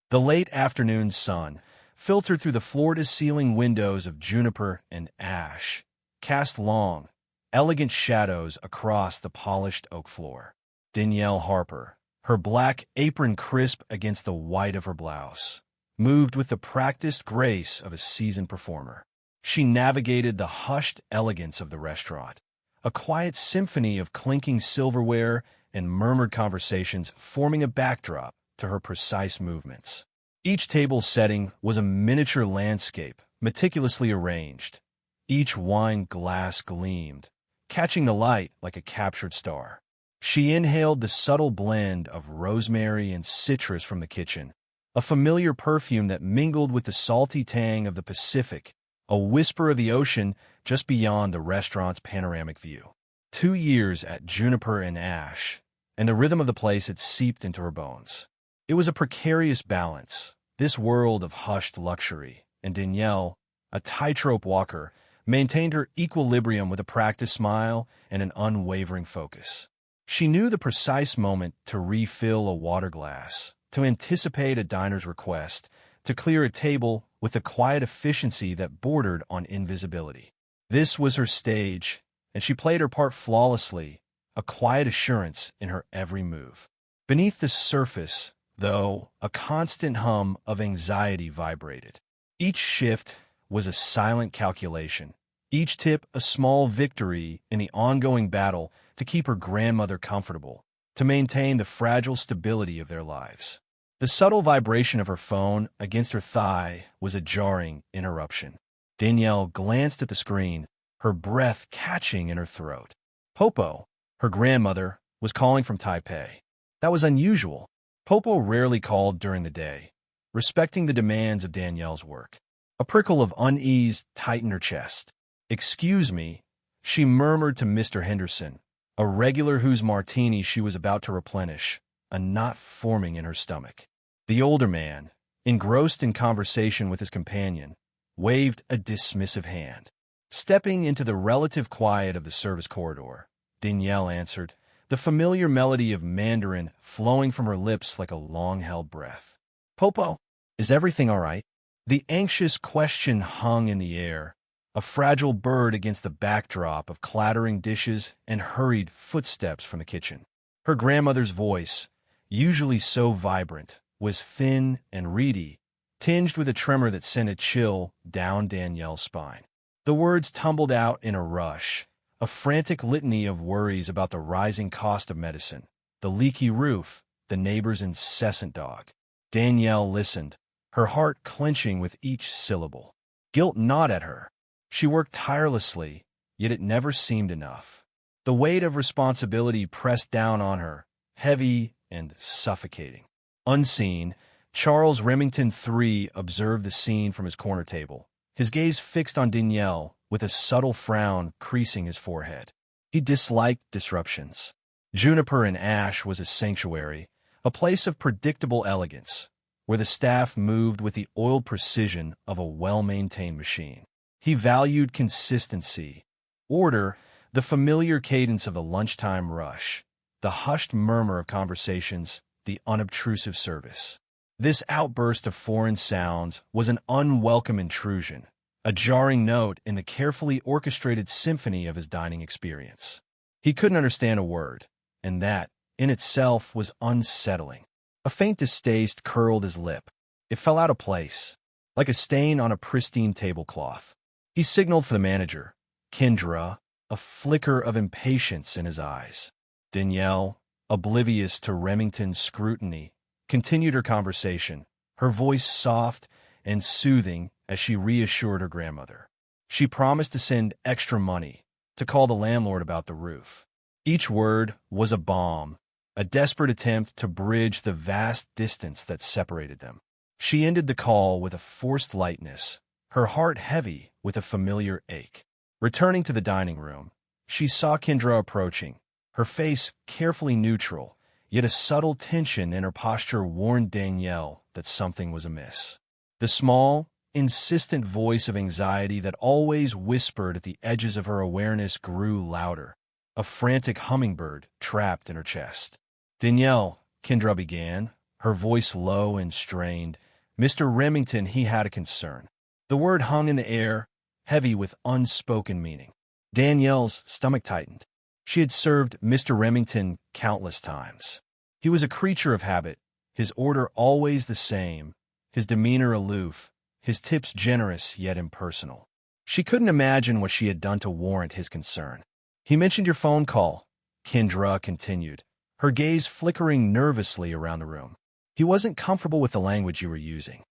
The late afternoon sun filtered through the floor-to-ceiling windows of juniper and ash, cast long, elegant shadows across the polished oak floor. Danielle Harper, her black apron crisp against the white of her blouse, moved with the practiced grace of a seasoned performer. She navigated the hushed elegance of the restaurant, a quiet symphony of clinking silverware and murmured conversations forming a backdrop to her precise movements. Each table setting was a miniature landscape, meticulously arranged. Each wine glass gleamed, catching the light like a captured star. She inhaled the subtle blend of rosemary and citrus from the kitchen, a familiar perfume that mingled with the salty tang of the Pacific, a whisper of the ocean just beyond the restaurant's panoramic view. 2 years at Juniper and Ash, and the rhythm of the place had seeped into her bones. It was a precarious balance, this world of hushed luxury, and Danielle, a tightrope walker, maintained her equilibrium with a practiced smile and an unwavering focus. She knew the precise moment to refill a water glass, to anticipate a diner's request, to clear a table with a quiet efficiency that bordered on invisibility. This was her stage, and she played her part flawlessly, a quiet assurance in her every move. Beneath the surface, though, a constant hum of anxiety vibrated. Each shift was a silent calculation, each tip a small victory in the ongoing battle to keep her grandmother comfortable, to maintain the fragile stability of their lives. The subtle vibration of her phone against her thigh was a jarring interruption. Danielle glanced at the screen, her breath catching in her throat. Popo, her grandmother, was calling from Taipei. That was unusual. Popo rarely called during the day, respecting the demands of Danielle's work. A prickle of unease tightened her chest. "Excuse me," she murmured to Mr. Henderson, a regular whose martini she was about to replenish, a knot forming in her stomach. The older man, engrossed in conversation with his companion, waved a dismissive hand. Stepping into the relative quiet of the service corridor, Danielle answered, the familiar melody of Mandarin flowing from her lips like a long-held breath. "Popo, is everything all right?" The anxious question hung in the air, a fragile bird against the backdrop of clattering dishes and hurried footsteps from the kitchen. Her grandmother's voice, usually so vibrant, was thin and reedy, tinged with a tremor that sent a chill down Danielle's spine. The words tumbled out in a rush, a frantic litany of worries about the rising cost of medicine, the leaky roof, the neighbor's incessant dog. Danielle listened, her heart clenching with each syllable. Guilt gnawed at her. She worked tirelessly, yet it never seemed enough. The weight of responsibility pressed down on her, heavy and suffocating. Unseen, Charles Remington III observed the scene from his corner table, his gaze fixed on Danielle with a subtle frown creasing his forehead. He disliked disruptions. Juniper and Ash was a sanctuary, a place of predictable elegance, where the staff moved with the oiled precision of a well-maintained machine. He valued consistency, order, the familiar cadence of the lunchtime rush, the hushed murmur of conversations, the unobtrusive service. This outburst of foreign sounds was an unwelcome intrusion, a jarring note in the carefully orchestrated symphony of his dining experience. He couldn't understand a word, and that, in itself, was unsettling. A faint distaste curled his lip. It fell out of place, like a stain on a pristine tablecloth. He signaled for the manager, Kendra, a flicker of impatience in his eyes. Danielle, oblivious to Remington's scrutiny, continued her conversation, her voice soft and soothing as she reassured her grandmother. She promised to send extra money, to call the landlord about the roof. Each word was a balm, a desperate attempt to bridge the vast distance that separated them. She ended the call with a forced lightness, her heart heavy with a familiar ache. Returning to the dining room, she saw Kendra approaching, her face carefully neutral, yet a subtle tension in her posture warned Danielle that something was amiss. The small, insistent voice of anxiety that always whispered at the edges of her awareness grew louder, a frantic hummingbird trapped in her chest. "Danielle," Kendra began, her voice low and strained. Mr. Remington, he had a concern. The word hung in the air, heavy with unspoken meaning. Danielle's stomach tightened. She had served Mr. Remington countless times. He was a creature of habit, his order always the same, his demeanor aloof, his tips generous yet impersonal. She couldn't imagine what she had done to warrant his concern. "He mentioned your phone call," Kendra continued, her gaze flickering nervously around the room. "He wasn't comfortable with the language you were using."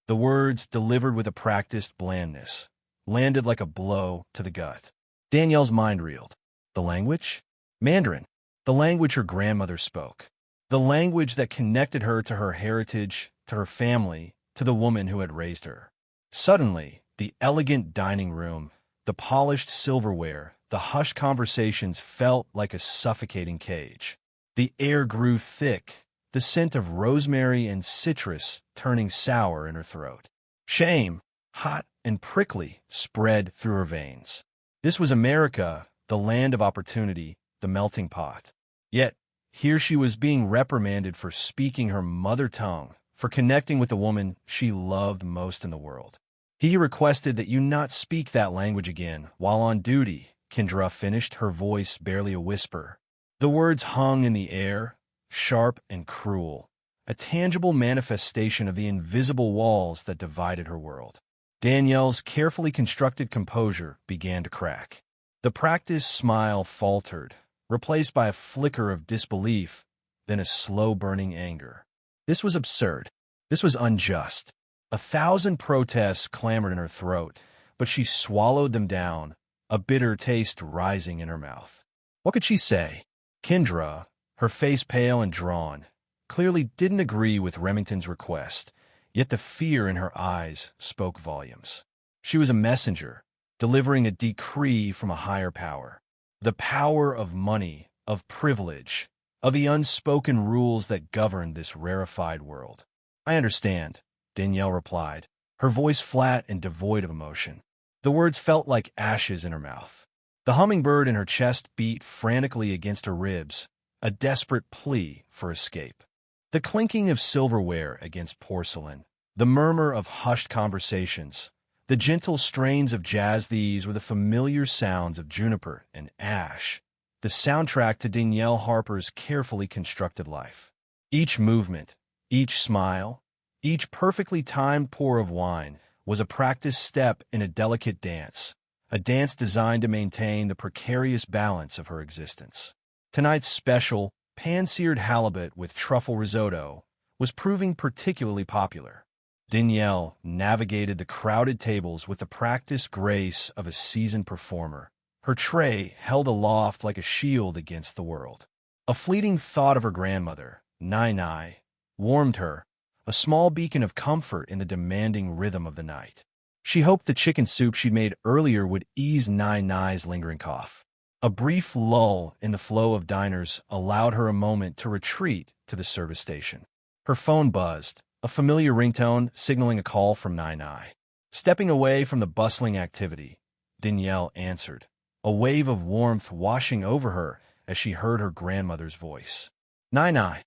The words, delivered with a practiced blandness, landed like a blow to the gut. Danielle's mind reeled. The language? Mandarin. The language her grandmother spoke. The language that connected her to her heritage, to her family, to the woman who had raised her. Suddenly, the elegant dining room, the polished silverware, the hushed conversations felt like a suffocating cage. The air grew thick, the scent of rosemary and citrus turning sour in her throat. Shame, hot and prickly, spread through her veins. This was America, the land of opportunity, the melting pot. Yet, here she was being reprimanded for speaking her mother tongue, for connecting with the woman she loved most in the world. "He requested that you not speak that language again while on duty," Kendra finished, her voice barely a whisper. The words hung in the air, sharp and cruel, a tangible manifestation of the invisible walls that divided her world. Danielle's carefully constructed composure began to crack. The practiced smile faltered, replaced by a flicker of disbelief, then a slow-burning anger. This was absurd. This was unjust. 1,000 protests clamored in her throat, but she swallowed them down, a bitter taste rising in her mouth. What could she say? Kendra, her face pale and drawn, clearly didn't agree with Remington's request, yet the fear in her eyes spoke volumes. She was a messenger, delivering a decree from a higher power. The power of money, of privilege, of the unspoken rules that governed this rarefied world. "I understand," Danielle replied, her voice flat and devoid of emotion. The words felt like ashes in her mouth. The hummingbird in her chest beat frantically against her ribs, a desperate plea for escape. The clinking of silverware against porcelain, the murmur of hushed conversations, the gentle strains of jazz, these were the familiar sounds of juniper and ash, the soundtrack to Danielle Harper's carefully constructed life. Each movement, each smile, each perfectly timed pour of wine was a practiced step in a delicate dance, a dance designed to maintain the precarious balance of her existence. Tonight's special, pan-seared halibut with truffle risotto was proving particularly popular. Danielle navigated the crowded tables with the practiced grace of a seasoned performer, her tray held aloft like a shield against the world. A fleeting thought of her grandmother, Nai, warmed her, a small beacon of comfort in the demanding rhythm of the night. She hoped the chicken soup she'd made earlier would ease Nai's lingering cough. A brief lull in the flow of diners allowed her a moment to retreat to the service station. Her phone buzzed, a familiar ringtone signaling a call from Nai. Stepping away from the bustling activity, Danielle answered, a wave of warmth washing over her as she heard her grandmother's voice. "Nai,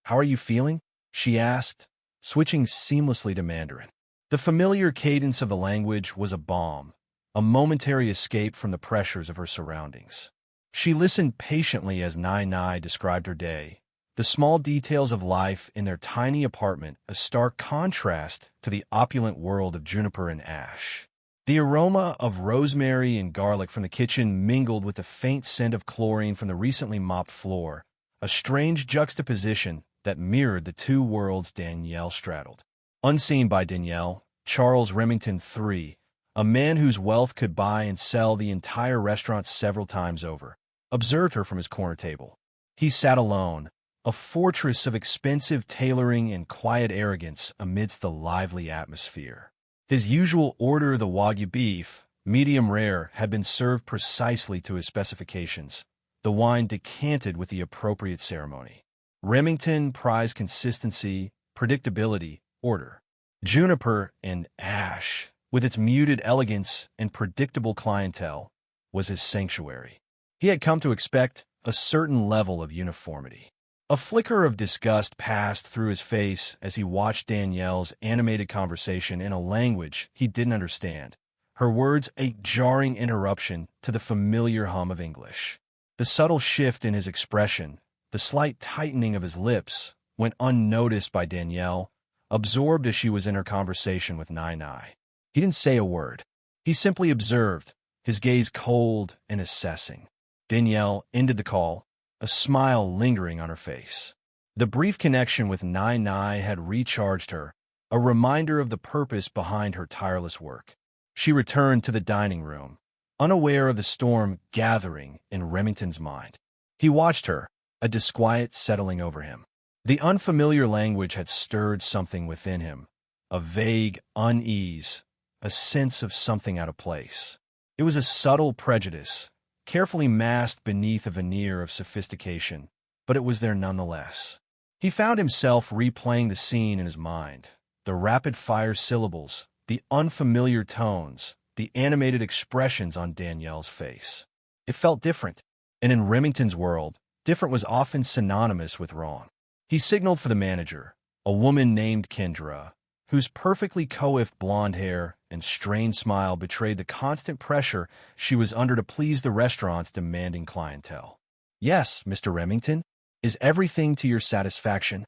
how are you feeling?" she asked, switching seamlessly to Mandarin. The familiar cadence of the language was a balm, a momentary escape from the pressures of her surroundings. She listened patiently as Nai described her day, the small details of life in their tiny apartment, a stark contrast to the opulent world of juniper and ash. The aroma of rosemary and garlic from the kitchen mingled with the faint scent of chlorine from the recently mopped floor, a strange juxtaposition that mirrored the two worlds Danielle straddled. Unseen by Danielle, Charles Remington III, a man whose wealth could buy and sell the entire restaurant several times over, observed her from his corner table. He sat alone, a fortress of expensive tailoring and quiet arrogance amidst the lively atmosphere. His usual order, the Wagyu beef, medium rare, had been served precisely to his specifications, the wine decanted with the appropriate ceremony. Remington prized consistency, predictability, order. Juniper and ash, with its muted elegance and predictable clientele, was his sanctuary. He had come to expect a certain level of uniformity. A flicker of disgust passed through his face as he watched Danielle's animated conversation in a language he didn't understand, her words a jarring interruption to the familiar hum of English. The subtle shift in his expression, the slight tightening of his lips, went unnoticed by Danielle, absorbed as she was in her conversation with Nai. He didn't say a word. He simply observed, his gaze cold and assessing. Danielle ended the call, a smile lingering on her face. The brief connection with Nai had recharged her, a reminder of the purpose behind her tireless work. She returned to the dining room, unaware of the storm gathering in Remington's mind. He watched her, a disquiet settling over him. The unfamiliar language had stirred something within him, a vague unease, a sense of something out of place. It was a subtle prejudice, carefully masked beneath a veneer of sophistication, but it was there nonetheless. He found himself replaying the scene in his mind, the rapid-fire syllables, the unfamiliar tones, the animated expressions on Danielle's face. It felt different, and in Remington's world, different was often synonymous with wrong. He signaled for the manager, a woman named Kendra, whose perfectly coiffed blonde hair and strained smile betrayed the constant pressure she was under to please the restaurant's demanding clientele. "Yes, Mr. Remington, is everything to your satisfaction?"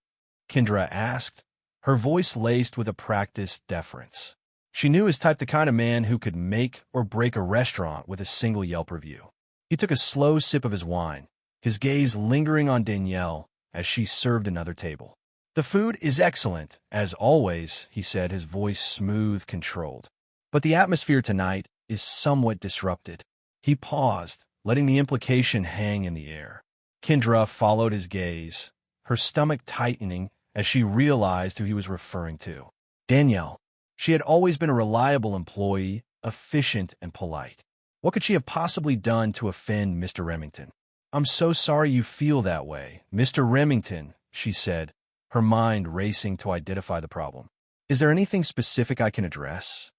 Kendra asked, her voice laced with a practiced deference. She knew his type, the kind of man who could make or break a restaurant with a single Yelp review. He took a slow sip of his wine, his gaze lingering on Danielle as she served another table. "The food is excellent, as always," he said, his voice smooth, controlled. "But the atmosphere tonight is somewhat disrupted." He paused, letting the implication hang in the air. Kendra followed his gaze, her stomach tightening as she realized who he was referring to. Danielle. She had always been a reliable employee, efficient and polite. What could she have possibly done to offend Mr. Remington? "I'm so sorry you feel that way, Mr. Remington," she said, her mind racing to identify the problem. "Is there anything specific I can address?"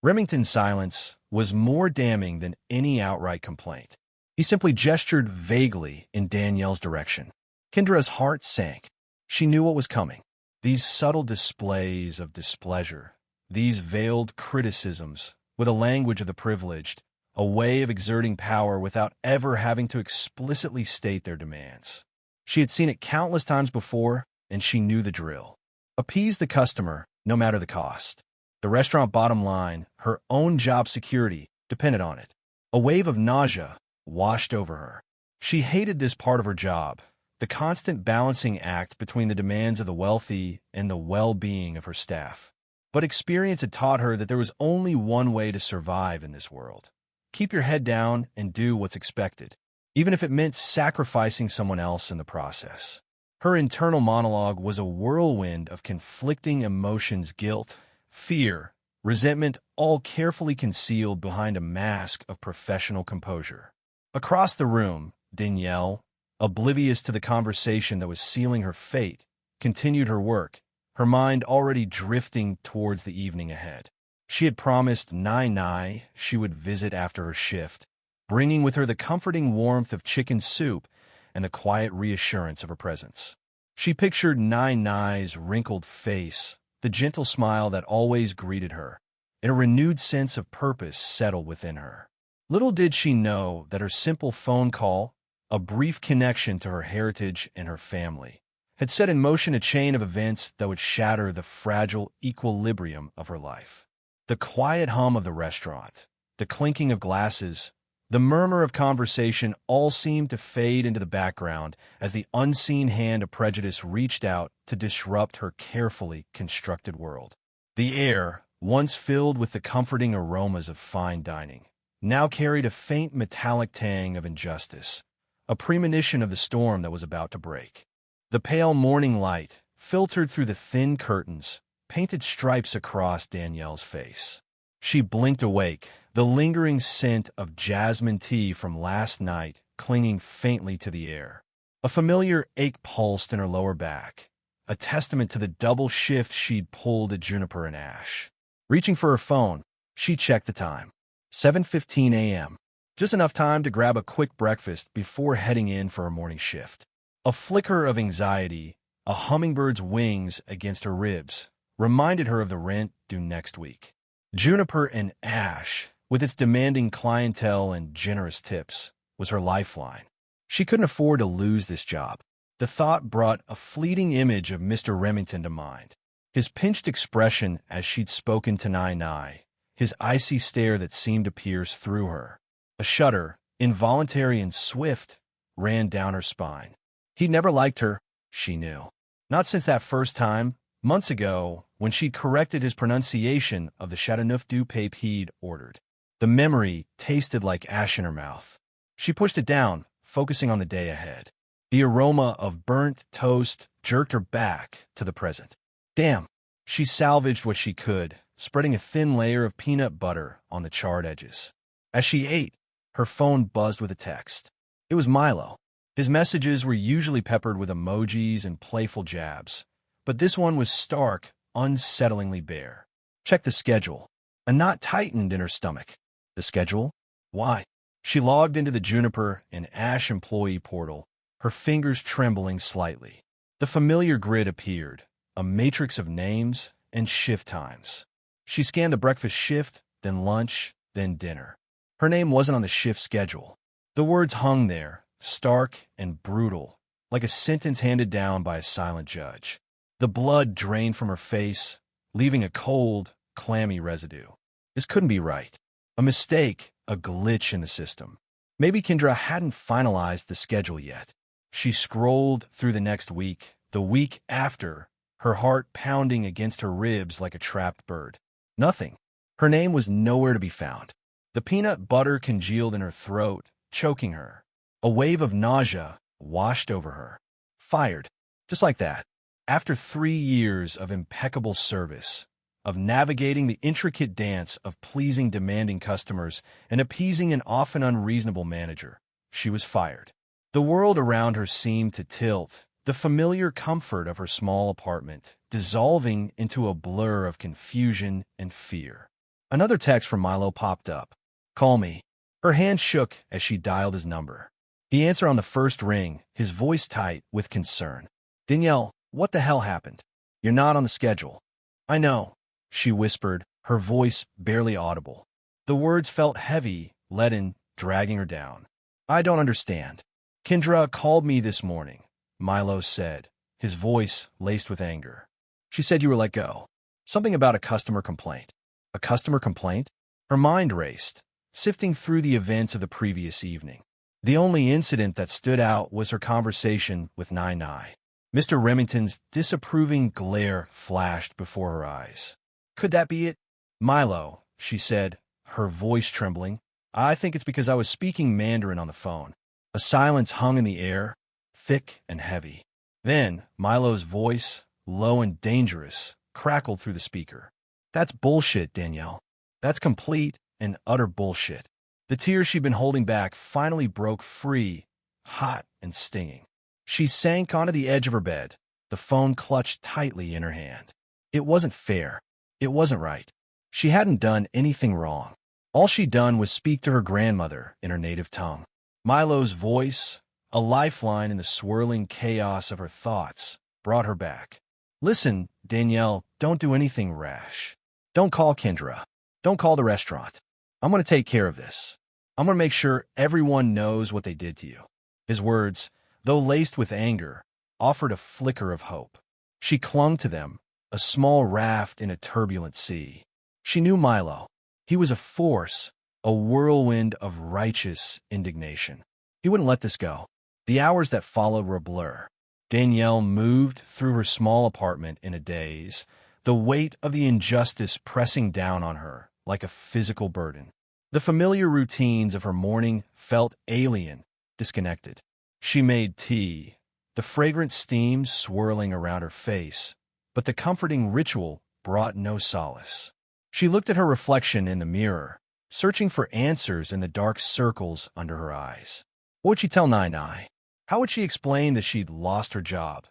Remington's silence was more damning than any outright complaint. He simply gestured vaguely in Danielle's direction. Kendra's heart sank. She knew what was coming. These subtle displays of displeasure, these veiled criticisms, with a language of the privileged, a way of exerting power without ever having to explicitly state their demands. She had seen it countless times before, and she knew the drill. Appease the customer, no matter the cost. The restaurant bottom line, her own job security, depended on it. A wave of nausea washed over her. She hated this part of her job, the constant balancing act between the demands of the wealthy and the well-being of her staff. But experience had taught her that there was only one way to survive in this world. Keep your head down and do what's expected, even if it meant sacrificing someone else in the process. Her internal monologue was a whirlwind of conflicting emotions, guilt, fear, resentment, all carefully concealed behind a mask of professional composure. Across the room, Danielle, oblivious to the conversation that was sealing her fate, continued her work, her mind already drifting towards the evening ahead. She had promised Nai she would visit after her shift, bringing with her the comforting warmth of chicken soup and the quiet reassurance of her presence. She pictured Nai's wrinkled face, the gentle smile that always greeted her, and a renewed sense of purpose settled within her. Little did she know that her simple phone call, a brief connection to her heritage and her family, had set in motion a chain of events that would shatter the fragile equilibrium of her life. The quiet hum of the restaurant, the clinking of glasses, the murmur of conversation all seemed to fade into the background as the unseen hand of prejudice reached out to disrupt her carefully constructed world. The air, once filled with the comforting aromas of fine dining, now carried a faint metallic tang of injustice, a premonition of the storm that was about to break. The pale morning light, filtered through the thin curtains, painted stripes across Danielle's face. She blinked awake, the lingering scent of jasmine tea from last night clinging faintly to the air. A familiar ache pulsed in her lower back, a testament to the double shift she'd pulled at Juniper and Ash. Reaching for her phone, she checked the time. 7:15 a.m. Just enough time to grab a quick breakfast before heading in for her morning shift. A flicker of anxiety, a hummingbird's wings against her ribs, reminded her of the rent due next week. Juniper and Ash, with its demanding clientele and generous tips, was her lifeline. She couldn't afford to lose this job. The thought brought a fleeting image of Mr. Remington to mind. His pinched expression as she'd spoken to Nai, his icy stare that seemed to pierce through her. A shudder, involuntary and swift, ran down her spine. He'd never liked her, she knew. Not since that first time, months ago, when she'd corrected his pronunciation of the Chateauneuf du Pape he'd ordered. The memory tasted like ash in her mouth. She pushed it down, focusing on the day ahead. The aroma of burnt toast jerked her back to the present. Damn, she salvaged what she could, spreading a thin layer of peanut butter on the charred edges. As she ate, her phone buzzed with a text. It was Milo. His messages were usually peppered with emojis and playful jabs, but this one was stark, unsettlingly bare. Check the schedule. A knot tightened in her stomach. The schedule? Why? She logged into the Juniper and Ash employee portal, her fingers trembling slightly. The familiar grid appeared, a matrix of names and shift times. She scanned the breakfast shift, then lunch, then dinner. Her name wasn't on the shift schedule. The words hung there, stark and brutal, like a sentence handed down by a silent judge. The blood drained from her face, leaving a cold, clammy residue. This couldn't be right. A mistake, a glitch in the system. Maybe Kendra hadn't finalized the schedule yet. She scrolled through the next week, the week after, her heart pounding against her ribs like a trapped bird. Nothing. Her name was nowhere to be found. The peanut butter congealed in her throat, choking her. A wave of nausea washed over her. Fired. Just like that. After 3 years of impeccable service, of navigating the intricate dance of pleasing demanding customers and appeasing an often unreasonable manager, she was fired. The world around her seemed to tilt, the familiar comfort of her small apartment dissolving into a blur of confusion and fear. Another text from Milo popped up. Call me. Her hand shook as she dialed his number. He answered on the first ring, his voice tight with concern. Danielle, what the hell happened? You're not on the schedule. I know, she whispered, her voice barely audible. The words felt heavy, leaden, dragging her down. I don't understand. Kendra called me this morning, Milo said, his voice laced with anger. She said you were let go. Something about a customer complaint. A customer complaint? Her mind raced, sifting through the events of the previous evening. The only incident that stood out was her conversation with Nai. Mr. Remington's disapproving glare flashed before her eyes. Could that be it? Milo, she said, her voice trembling. I think it's because I was speaking Mandarin on the phone. A silence hung in the air, thick and heavy. Then, Milo's voice, low and dangerous, crackled through the speaker. That's bullshit, Danielle. That's complete and utter bullshit. The tears she'd been holding back finally broke free, hot and stinging. She sank onto the edge of her bed, the phone clutched tightly in her hand. It wasn't fair. It wasn't right. She hadn't done anything wrong. All she'd done was speak to her grandmother in her native tongue. Milo's voice, a lifeline in the swirling chaos of her thoughts, brought her back. Listen, Danielle, don't do anything rash. Don't call Kendra. Don't call the restaurant. I'm going to take care of this. I'm going to make sure everyone knows what they did to you. His words, though laced with anger, offered a flicker of hope. She clung to them, a small raft in a turbulent sea. She knew Milo. He was a force, a whirlwind of righteous indignation. He wouldn't let this go. The hours that followed were a blur. Danielle moved through her small apartment in a daze, the weight of the injustice pressing down on her like a physical burden. The familiar routines of her morning felt alien, disconnected. She made tea, the fragrant steam swirling around her face, but the comforting ritual brought no solace. She looked at her reflection in the mirror, searching for answers in the dark circles under her eyes. What would she tell Nai? How would she explain that she'd lost her job?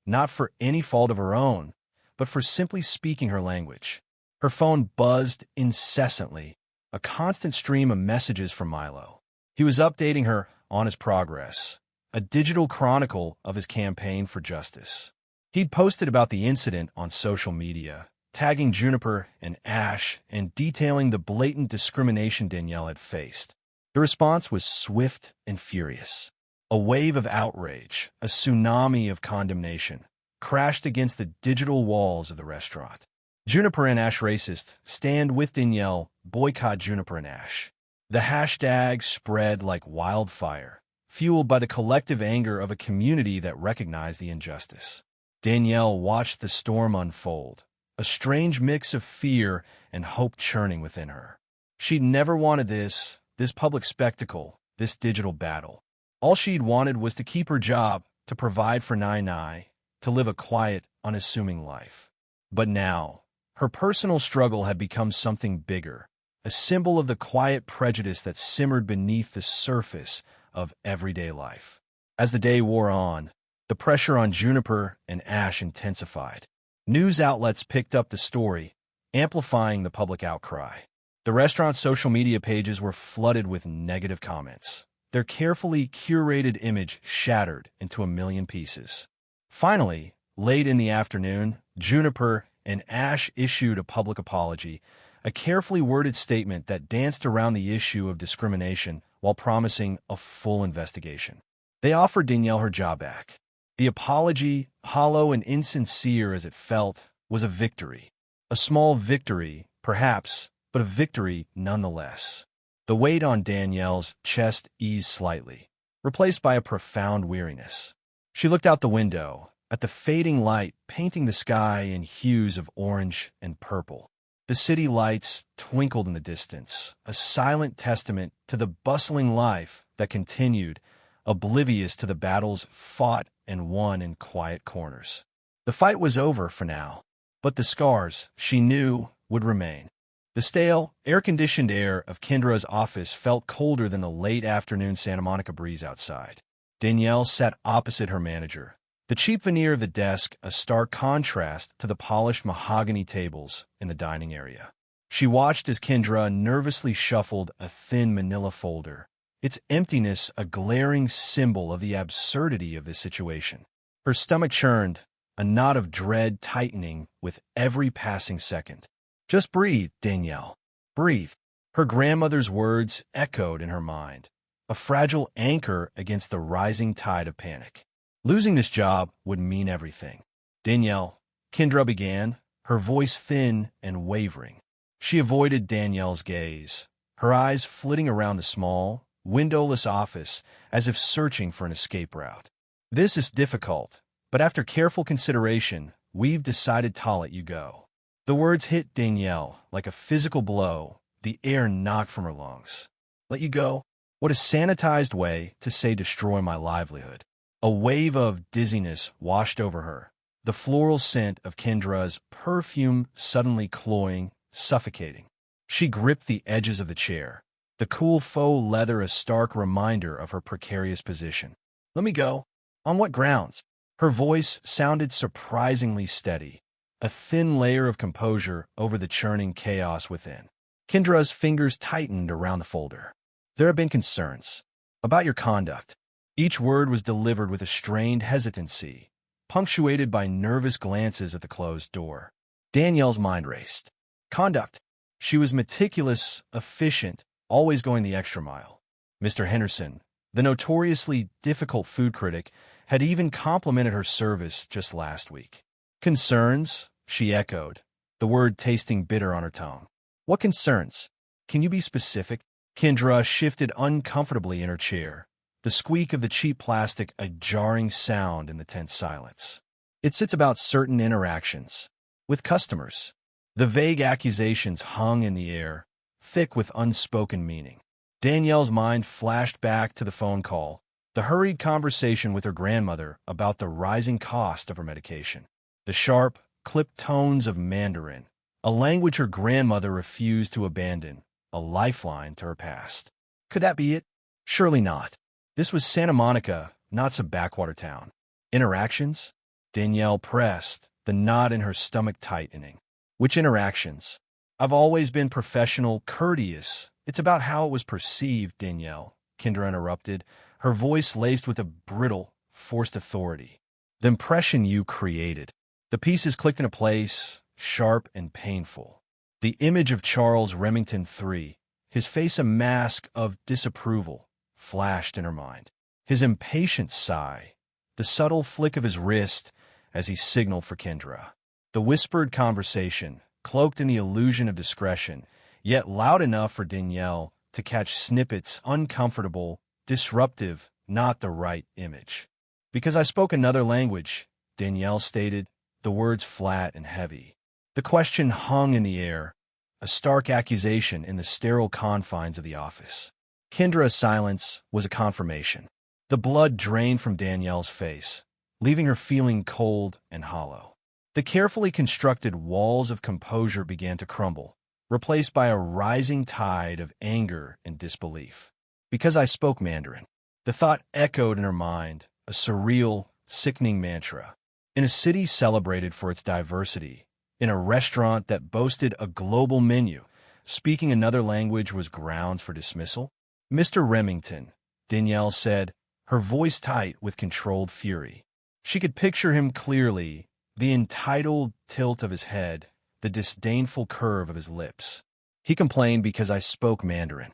Not for any fault of her own, but for simply speaking her language. Her phone buzzed incessantly, a constant stream of messages from Milo. He was updating her on his progress, a digital chronicle of his campaign for justice. He'd posted about the incident on social media, tagging Juniper and Ash and detailing the blatant discrimination Danielle had faced. The response was swift and furious. A wave of outrage, a tsunami of condemnation, crashed against the digital walls of the restaurant. Juniper and Ash racist, stand with Danielle, boycott Juniper and Ash. The hashtag spread like wildfire, fueled by the collective anger of a community that recognized the injustice. Danielle watched the storm unfold, a strange mix of fear and hope churning within her. She'd never wanted this public spectacle, this digital battle. All she'd wanted was to keep her job, to provide for Nai, to live a quiet, unassuming life. But now, her personal struggle had become something bigger, a symbol of the quiet prejudice that simmered beneath the surface of everyday life. As the day wore on, the pressure on Juniper and Ash intensified. News outlets picked up the story, amplifying the public outcry. The restaurant's social media pages were flooded with negative comments, their carefully curated image shattered into a million pieces. Finally, late in the afternoon, Juniper and Ash issued a public apology, a carefully worded statement that danced around the issue of discrimination while promising a full investigation. They offered Danielle her job back. The apology, hollow and insincere as it felt, was a victory. A small victory, perhaps, but a victory nonetheless. The weight on Danielle's chest eased slightly, replaced by a profound weariness. She looked out the window, at the fading light painting the sky in hues of orange and purple. The city lights twinkled in the distance, a silent testament to the bustling life that continued, oblivious to the battles fought and won in quiet corners. The fight was over for now, but the scars, she knew, would remain. The stale, air-conditioned air of Kendra's office felt colder than the late afternoon Santa Monica breeze outside. Danielle sat opposite her manager, the cheap veneer of the desk a stark contrast to the polished mahogany tables in the dining area. She watched as Kendra nervously shuffled a thin manila folder, its emptiness a glaring symbol of the absurdity of this situation. Her stomach churned, a knot of dread tightening with every passing second. "Just breathe, Danielle. Breathe." Her grandmother's words echoed in her mind, a fragile anchor against the rising tide of panic. Losing this job would mean everything. "Danielle," Kendra began, her voice thin and wavering. She avoided Danielle's gaze, her eyes flitting around the small, windowless office as if searching for an escape route. "This is difficult, but after careful consideration, we've decided to let you go." The words hit Danielle like a physical blow, the air knocked from her lungs. "Let you go? What a sanitized way to say destroy my livelihood." A wave of dizziness washed over her, the floral scent of Kendra's perfume suddenly cloying, suffocating. She gripped the edges of the chair, the cool faux leather a stark reminder of her precarious position. "Let me go? On what grounds?" Her voice sounded surprisingly steady, a thin layer of composure over the churning chaos within. Kendra's fingers tightened around the folder. "There have been concerns about your conduct." Each word was delivered with a strained hesitancy, punctuated by nervous glances at the closed door. Danielle's mind raced. Conduct. She was meticulous, efficient, always going the extra mile. Mr. Henderson, the notoriously difficult food critic, had even complimented her service just last week. "Concerns?" she echoed, the word tasting bitter on her tongue. "What concerns? Can you be specific?" Kendra shifted uncomfortably in her chair, the squeak of the cheap plastic a jarring sound in the tense silence. "It's about certain interactions with customers." The vague accusations hung in the air, thick with unspoken meaning. Danielle's mind flashed back to the phone call, the hurried conversation with her grandmother about the rising cost of her medication. The sharp, clipped tones of Mandarin, a language her grandmother refused to abandon, a lifeline to her past. Could that be it? Surely not. This was Santa Monica, not some backwater town. Interactions? Danielle pressed, the knot in her stomach tightening. Which interactions? "I've always been professional, courteous. It's about how it was perceived, Danielle," Kendra interrupted, her voice laced with a brittle, forced authority. "The impression you created." The pieces clicked into place, sharp and painful. The image of Charles Remington III, his face a mask of disapproval, flashed in her mind. His impatient sigh, the subtle flick of his wrist as he signaled for Kendra. The whispered conversation, cloaked in the illusion of discretion, yet loud enough for Danielle to catch snippets, uncomfortable, disruptive, not the right image. "Because I spoke another language," Danielle stated, the words flat and heavy. The question hung in the air, a stark accusation in the sterile confines of the office. Kendra's silence was a confirmation. The blood drained from Danielle's face, leaving her feeling cold and hollow. The carefully constructed walls of composure began to crumble, replaced by a rising tide of anger and disbelief. "Because I spoke Mandarin." The thought echoed in her mind, a surreal, sickening mantra. In a city celebrated for its diversity, in a restaurant that boasted a global menu, speaking another language was grounds for dismissal? "Mr. Remington," Danielle said, her voice tight with controlled fury. She could picture him clearly, the entitled tilt of his head, the disdainful curve of his lips. "He complained because I spoke Mandarin."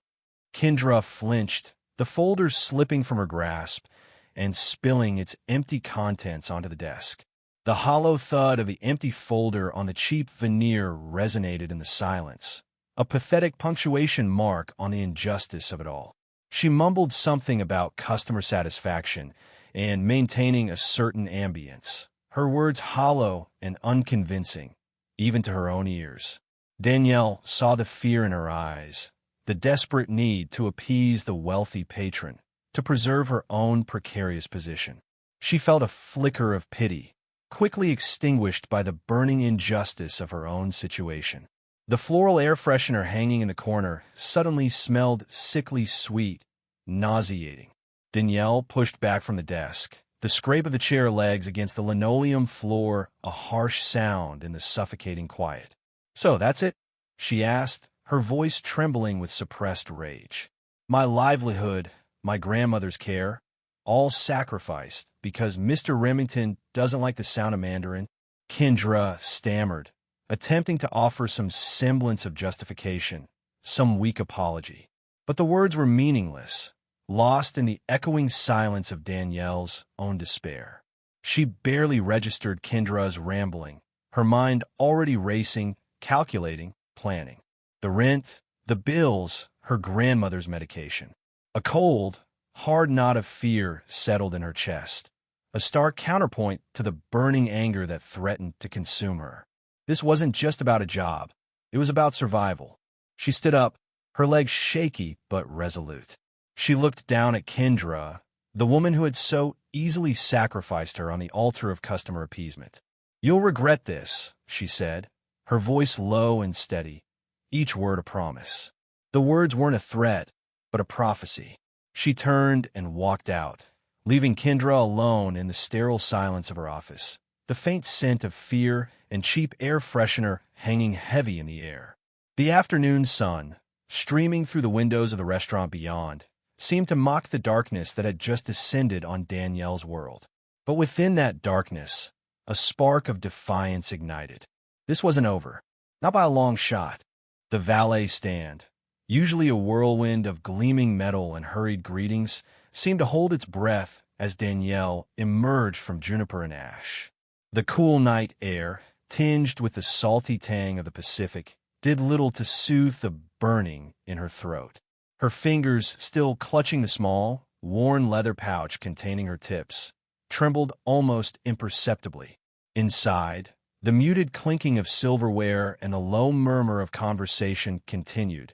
Kendra flinched, the folder slipping from her grasp and spilling its empty contents onto the desk. The hollow thud of the empty folder on the cheap veneer resonated in the silence, a pathetic punctuation mark on the injustice of it all. She mumbled something about customer satisfaction and maintaining a certain ambience, her words hollow and unconvincing, even to her own ears. Danielle saw the fear in her eyes, the desperate need to appease the wealthy patron, to preserve her own precarious position. She felt a flicker of pity, quickly extinguished by the burning injustice of her own situation. The floral air freshener hanging in the corner suddenly smelled sickly sweet, nauseating. Danielle pushed back from the desk, the scrape of the chair legs against the linoleum floor a harsh sound in the suffocating quiet. "So that's it?" she asked, her voice trembling with suppressed rage. "My livelihood, my grandmother's care, all sacrificed because Mr. Remington doesn't like the sound of Mandarin?" Kendra stammered, attempting to offer some semblance of justification, some weak apology. But the words were meaningless, lost in the echoing silence of Danielle's own despair. She barely registered Kendra's rambling, her mind already racing, calculating, planning. The rent, the bills, her grandmother's medication. A cold, hard knot of fear settled in her chest, a stark counterpoint to the burning anger that threatened to consume her. This wasn't just about a job. It was about survival. She stood up, her legs shaky but resolute. She looked down at Kendra, the woman who had so easily sacrificed her on the altar of customer appeasement. "You'll regret this," she said, her voice low and steady, each word a promise. The words weren't a threat, but a prophecy. She turned and walked out, leaving Kendra alone in the sterile silence of her office, the faint scent of fear and cheap air freshener hanging heavy in the air. The afternoon sun, streaming through the windows of the restaurant beyond, seemed to mock the darkness that had just descended on Danielle's world. But within that darkness, a spark of defiance ignited. This wasn't over, not by a long shot. The valet stand, usually a whirlwind of gleaming metal and hurried greetings, seemed to hold its breath as Danielle emerged from juniper and ash. The cool night air, tinged with the salty tang of the Pacific, did little to soothe the burning in her throat. Her fingers, still clutching the small, worn leather pouch containing her tips, trembled almost imperceptibly. Inside, the muted clinking of silverware and the low murmur of conversation continued,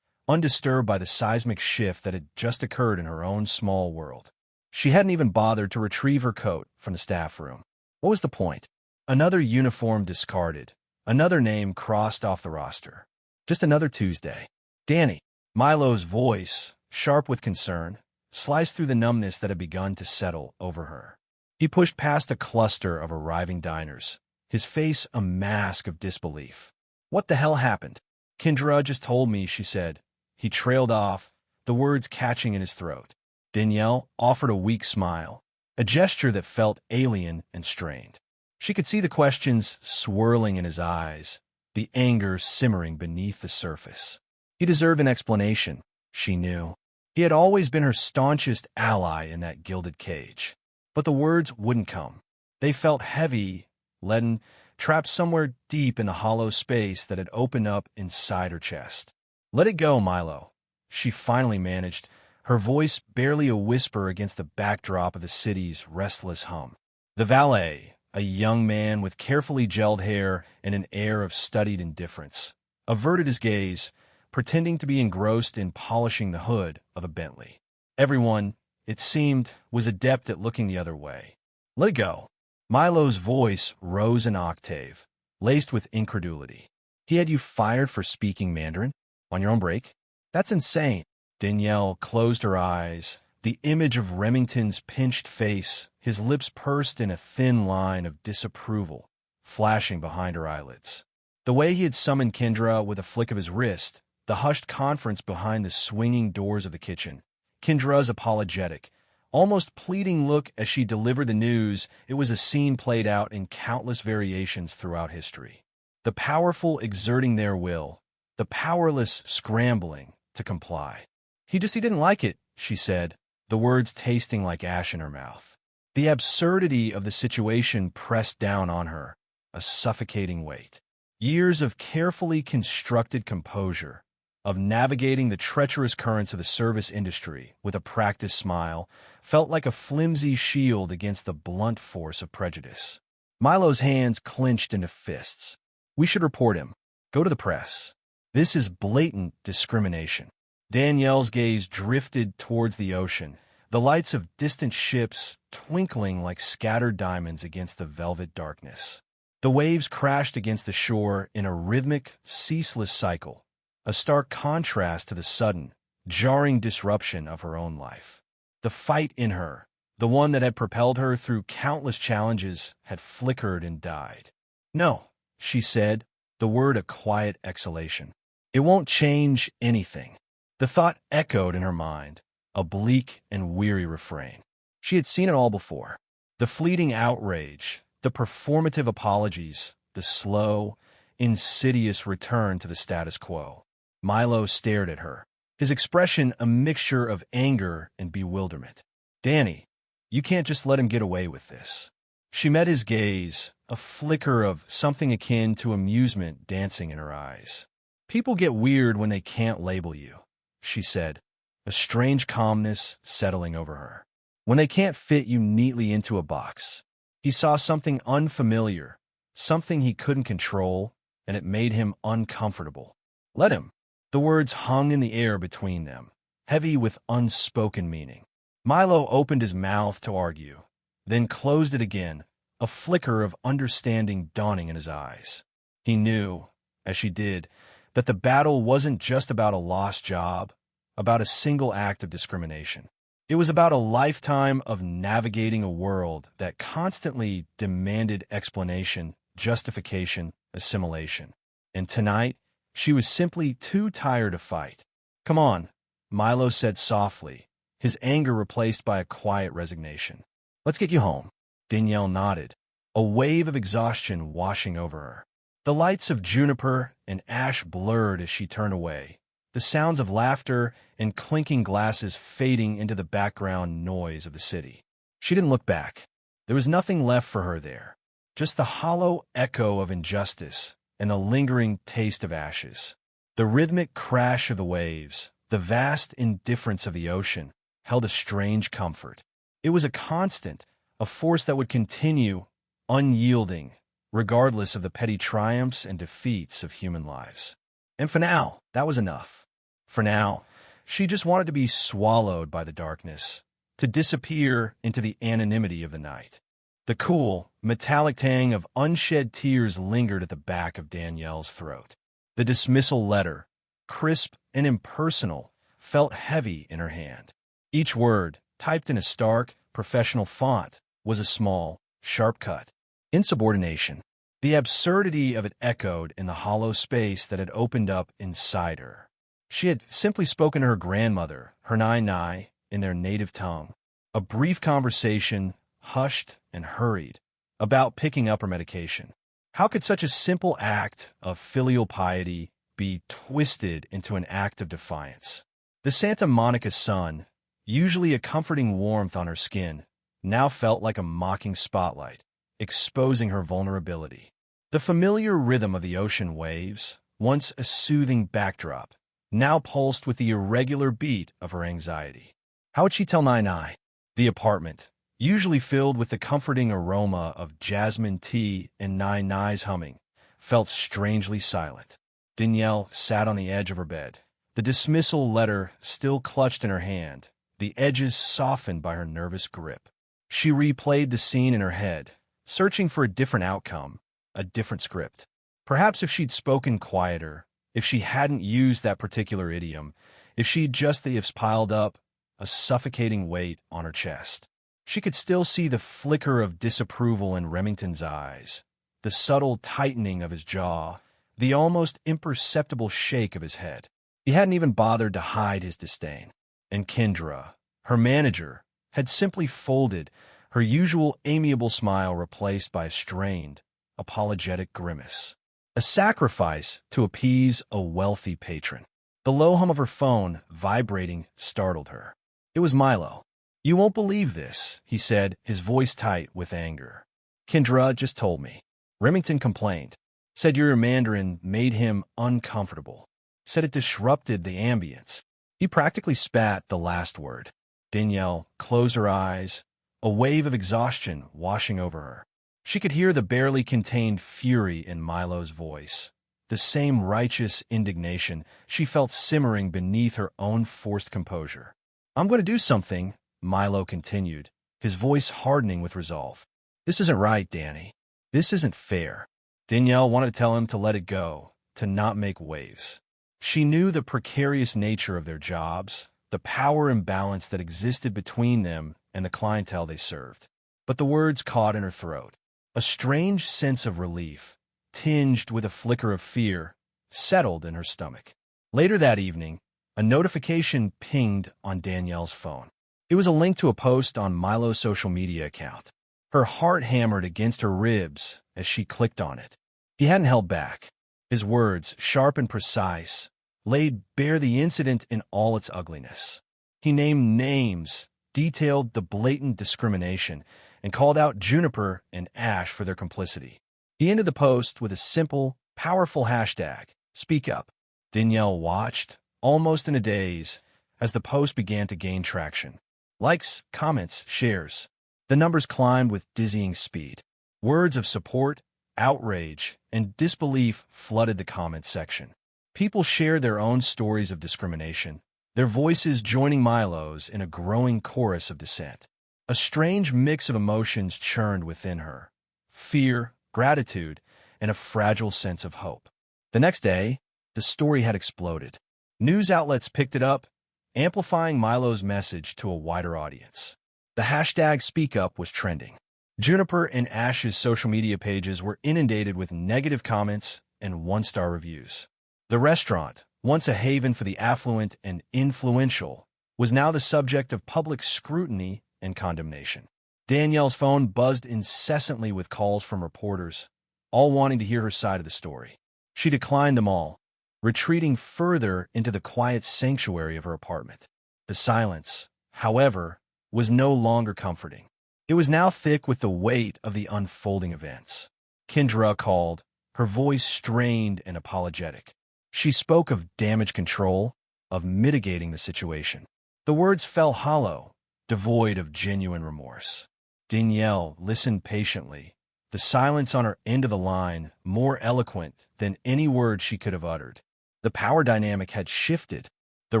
undisturbed by the seismic shift that had just occurred in her own small world. She hadn't even bothered to retrieve her coat from the staff room. What was the point? Another uniform discarded, another name crossed off the roster. Just another Tuesday. "Danny," Milo's voice, sharp with concern, sliced through the numbness that had begun to settle over her. He pushed past a cluster of arriving diners, his face a mask of disbelief. "What the hell happened?" "Kendra just told me," she said. He trailed off, the words catching in his throat. Danielle offered a weak smile, a gesture that felt alien and strained. She could see the questions swirling in his eyes, the anger simmering beneath the surface. He deserved an explanation, she knew. He had always been her staunchest ally in that gilded cage. But the words wouldn't come. They felt heavy, leaden, trapped somewhere deep in the hollow space that had opened up inside her chest. "Let it go, Milo," she finally managed, her voice barely a whisper against the backdrop of the city's restless hum. The valet, a young man with carefully gelled hair and an air of studied indifference, averted his gaze, pretending to be engrossed in polishing the hood of a Bentley. Everyone, it seemed, was adept at looking the other way. "Let it go." Milo's voice rose an octave, laced with incredulity. "He had you fired for speaking Mandarin? On your own break? That's insane." Danielle closed her eyes, the image of Remington's pinched face, his lips pursed in a thin line of disapproval, flashing behind her eyelids. The way he had summoned Kendra with a flick of his wrist, the hushed conference behind the swinging doors of the kitchen, Kendra's apologetic, almost pleading look as she delivered the news, it was a scene played out in countless variations throughout history. The powerful exerting their will, the powerless scrambling to comply. He didn't like it," she said, the words tasting like ash in her mouth. The absurdity of the situation pressed down on her, a suffocating weight. Years of carefully constructed composure, of navigating the treacherous currents of the service industry with a practiced smile, felt like a flimsy shield against the blunt force of prejudice. Milo's hands clenched into fists. "We should report him. Go to the press. This is blatant discrimination." Danielle's gaze drifted towards the ocean, the lights of distant ships twinkling like scattered diamonds against the velvet darkness. The waves crashed against the shore in a rhythmic, ceaseless cycle, a stark contrast to the sudden, jarring disruption of her own life. The fight in her, the one that had propelled her through countless challenges, had flickered and died. "No," she said, the word a quiet exhalation. "It won't change anything." The thought echoed in her mind, a bleak and weary refrain. She had seen it all before. The fleeting outrage, the performative apologies, the slow, insidious return to the status quo. Milo stared at her, his expression a mixture of anger and bewilderment. "Danny, you can't just let him get away with this." She met his gaze, a flicker of something akin to amusement dancing in her eyes. "People get weird when they can't label you," she said, a strange calmness settling over her. "When they can't fit you neatly into a box." He saw something unfamiliar, something he couldn't control, and it made him uncomfortable. "Let him." The words hung in the air between them, heavy with unspoken meaning. Milo opened his mouth to argue, then closed it again, a flicker of understanding dawning in his eyes. He knew, as she did, that the battle wasn't just about a lost job, about a single act of discrimination. It was about a lifetime of navigating a world that constantly demanded explanation, justification, assimilation. And tonight, she was simply too tired to fight. "Come on," Milo said softly, his anger replaced by a quiet resignation. "Let's get you home." Danielle nodded, a wave of exhaustion washing over her. The lights of juniper and ash blurred as she turned away, the sounds of laughter and clinking glasses fading into the background noise of the city. She didn't look back. There was nothing left for her there, just the hollow echo of injustice and the lingering taste of ashes. The rhythmic crash of the waves, the vast indifference of the ocean, held a strange comfort. It was a constant, a force that would continue, unyielding, regardless of the petty triumphs and defeats of human lives. And for now, that was enough. For now, she just wanted to be swallowed by the darkness, to disappear into the anonymity of the night. The cool, metallic tang of unshed tears lingered at the back of Danielle's throat. The dismissal letter, crisp and impersonal, felt heavy in her hand. Each word, typed in a stark, professional font, was a small, sharp cut. Insubordination. The absurdity of it echoed in the hollow space that had opened up inside her. She had simply spoken to her grandmother, her nai-nai, in their native tongue. A brief conversation, hushed and hurried, about picking up her medication. How could such a simple act of filial piety be twisted into an act of defiance? The Santa Monica sun, usually a comforting warmth on her skin, now felt like a mocking spotlight, exposing her vulnerability. The familiar rhythm of the ocean waves, once a soothing backdrop, now pulsed with the irregular beat of her anxiety. How would she tell Nai? The apartment, usually filled with the comforting aroma of jasmine tea and Nai's humming, felt strangely silent. Danielle sat on the edge of her bed, the dismissal letter still clutched in her hand, the edges softened by her nervous grip. She replayed the scene in her head, searching for a different outcome, a different script. Perhaps if she'd spoken quieter, if she hadn't used that particular idiom, if she'd just the ifs piled up, a suffocating weight on her chest. She could still see the flicker of disapproval in Remington's eyes, the subtle tightening of his jaw, the almost imperceptible shake of his head. He hadn't even bothered to hide his disdain. And Kendra, her manager, had simply folded, her usual amiable smile replaced by a strained, apologetic grimace. A sacrifice to appease a wealthy patron. The low hum of her phone, vibrating, startled her. It was Milo. "You won't believe this," he said, his voice tight with anger. "Kendra just told me." Remington complained. Said your Mandarin made him uncomfortable. Said it disrupted the ambience. He practically spat the last word. Danielle closed her eyes, a wave of exhaustion washing over her. She could hear the barely contained fury in Milo's voice, the same righteous indignation she felt simmering beneath her own forced composure. "I'm going to do something," Milo continued, his voice hardening with resolve. "This isn't right, Danny. This isn't fair." Danielle wanted to tell him to let it go, to not make waves. She knew the precarious nature of their jobs, the power imbalance that existed between them and the clientele they served. But the words caught in her throat. A strange sense of relief, tinged with a flicker of fear, settled in her stomach. Later that evening, a notification pinged on Danielle's phone. It was a link to a post on Milo's social media account. Her heart hammered against her ribs as she clicked on it. He hadn't held back. His words, sharp and precise, laid bare the incident in all its ugliness. He named names, detailed the blatant discrimination, and called out Juniper and Ash for their complicity. He ended the post with a simple, powerful hashtag, "Speak Up." Danielle watched, almost in a daze, as the post began to gain traction. Likes, comments, shares. The numbers climbed with dizzying speed. Words of support, outrage, and disbelief flooded the comment section. People shared their own stories of discrimination, their voices joining Milo's in a growing chorus of dissent. A strange mix of emotions churned within her: fear, gratitude, and a fragile sense of hope. The next day, the story had exploded. News outlets picked it up, amplifying Milo's message to a wider audience. The hashtag Speak Up was trending. Juniper and Ash's social media pages were inundated with negative comments and one-star reviews. The restaurant, once a haven for the affluent and influential, was now the subject of public scrutiny and condemnation. Danielle's phone buzzed incessantly with calls from reporters, all wanting to hear her side of the story. She declined them all, retreating further into the quiet sanctuary of her apartment. The silence, however, was no longer comforting. It was now thick with the weight of the unfolding events. Kendra called, her voice strained and apologetic. She spoke of damage control, of mitigating the situation. The words fell hollow, devoid of genuine remorse. Danielle listened patiently, the silence on her end of the line more eloquent than any word she could have uttered. The power dynamic had shifted. The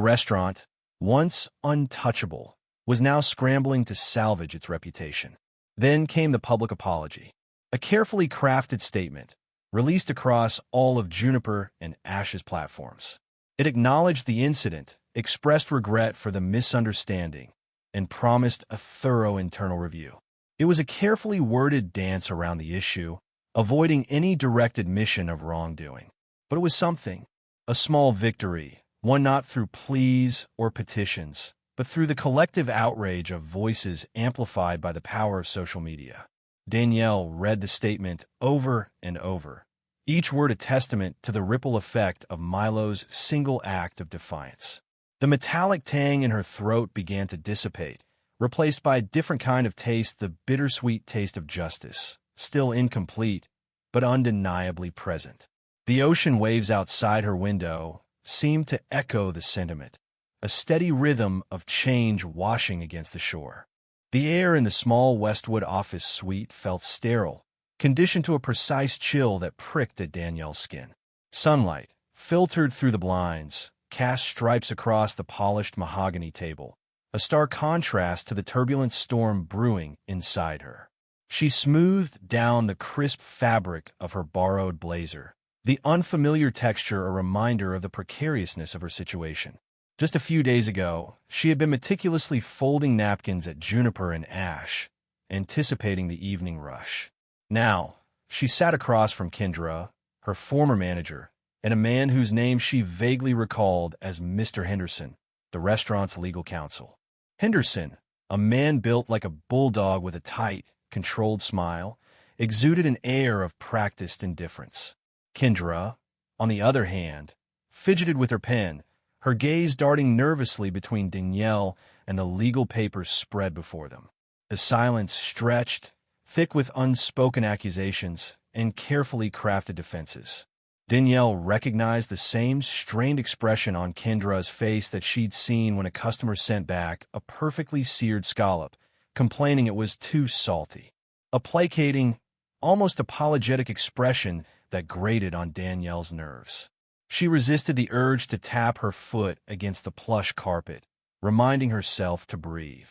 restaurant, once untouchable, was now scrambling to salvage its reputation. Then came the public apology, a carefully crafted statement, released across all of Juniper and Ash's platforms. It acknowledged the incident, expressed regret for the misunderstanding, and promised a thorough internal review. It was a carefully worded dance around the issue, avoiding any direct admission of wrongdoing. But it was something, a small victory, won not through pleas or petitions, but through the collective outrage of voices amplified by the power of social media. Danielle read the statement over and over, each word a testament to the ripple effect of Milo's single act of defiance. The metallic tang in her throat began to dissipate, replaced by a different kind of taste, the bittersweet taste of justice, still incomplete, but undeniably present. The ocean waves outside her window seemed to echo the sentiment, a steady rhythm of change washing against the shore. The air in the small Westwood office suite felt sterile, conditioned to a precise chill that pricked at Danielle's skin. Sunlight, filtered through the blinds, cast stripes across the polished mahogany table, a stark contrast to the turbulent storm brewing inside her. She smoothed down the crisp fabric of her borrowed blazer, the unfamiliar texture a reminder of the precariousness of her situation. Just a few days ago, she had been meticulously folding napkins at Juniper and Ash, anticipating the evening rush. Now, she sat across from Kendra, her former manager, and a man whose name she vaguely recalled as Mr. Henderson, the restaurant's legal counsel. Henderson, a man built like a bulldog with a tight, controlled smile, exuded an air of practiced indifference. Kendra, on the other hand, fidgeted with her pen, her gaze darting nervously between Danielle and the legal papers spread before them. The silence stretched, thick with unspoken accusations and carefully crafted defenses. Danielle recognized the same strained expression on Kendra's face that she'd seen when a customer sent back a perfectly seared scallop, complaining it was too salty. A placating, almost apologetic expression that grated on Danielle's nerves. She resisted the urge to tap her foot against the plush carpet, reminding herself to breathe.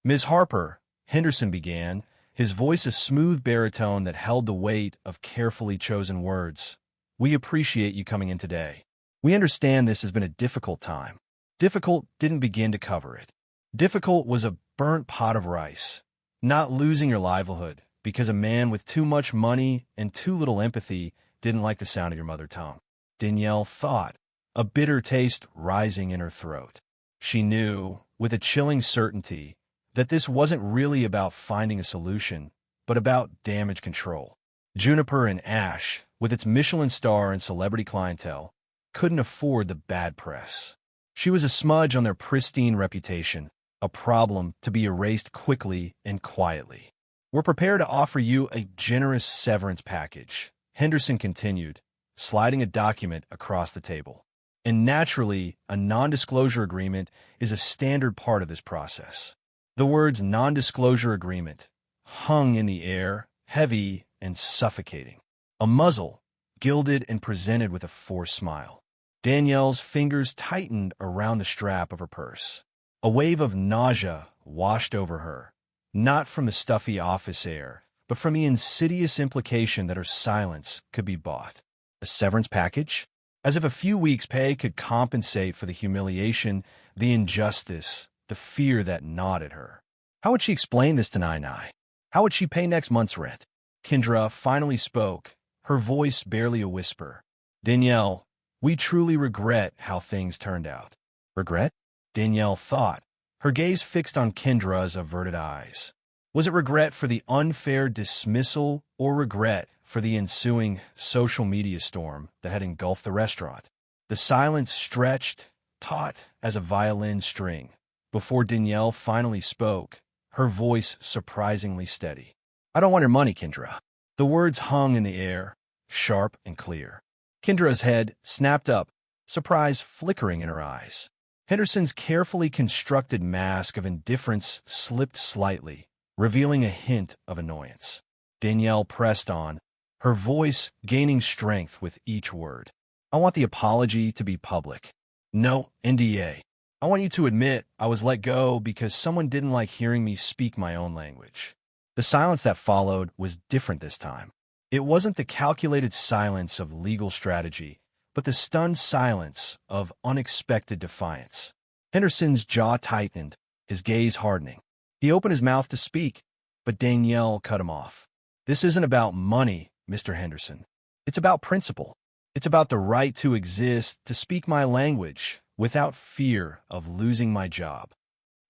"Ms. Harper," Henderson began, his voice a smooth baritone that held the weight of carefully chosen words. "We appreciate you coming in today. We understand this has been a difficult time." Difficult didn't begin to cover it. Difficult was a burnt pot of rice. Not losing your livelihood because a man with too much money and too little empathy didn't like the sound of your mother tongue. Danielle thought, a bitter taste rising in her throat. She knew, with a chilling certainty, that this wasn't really about finding a solution, but about damage control. Juniper and Ash, with its Michelin star and celebrity clientele, couldn't afford the bad press. She was a smudge on their pristine reputation, a problem to be erased quickly and quietly. "We're prepared to offer you a generous severance package," Henderson continued, sliding a document across the table. And naturally, a non-disclosure agreement is a standard part of this process. The words non-disclosure agreement hung in the air, heavy and suffocating. A muzzle, gilded and presented with a forced smile. Danielle's fingers tightened around the strap of her purse. A wave of nausea washed over her, not from the stuffy office air, but from the insidious implication that her silence could be bought. A severance package? As if a few weeks' pay could compensate for the humiliation, the injustice, the fear that gnawed at her. How would she explain this to Nai? How would she pay next month's rent? Kendra finally spoke, her voice barely a whisper. "Danielle, we truly regret how things turned out." Regret? Danielle thought, her gaze fixed on Kendra's averted eyes. Was it regret for the unfair dismissal or regret for the ensuing social media storm that had engulfed the restaurant? The silence stretched, taut as a violin string, before Danielle finally spoke, her voice surprisingly steady. "I don't want your money, Kendra." The words hung in the air, sharp and clear. Kendra's head snapped up, surprise flickering in her eyes. Henderson's carefully constructed mask of indifference slipped slightly, revealing a hint of annoyance. Danielle pressed on, her voice gaining strength with each word. "I want the apology to be public. No NDA. I want you to admit I was let go because someone didn't like hearing me speak my own language." The silence that followed was different this time. It wasn't the calculated silence of legal strategy, but the stunned silence of unexpected defiance. Henderson's jaw tightened, his gaze hardening. He opened his mouth to speak, but Danielle cut him off. "This isn't about money, Mr. Henderson. It's about principle. It's about the right to exist, to speak my language, without fear of losing my job."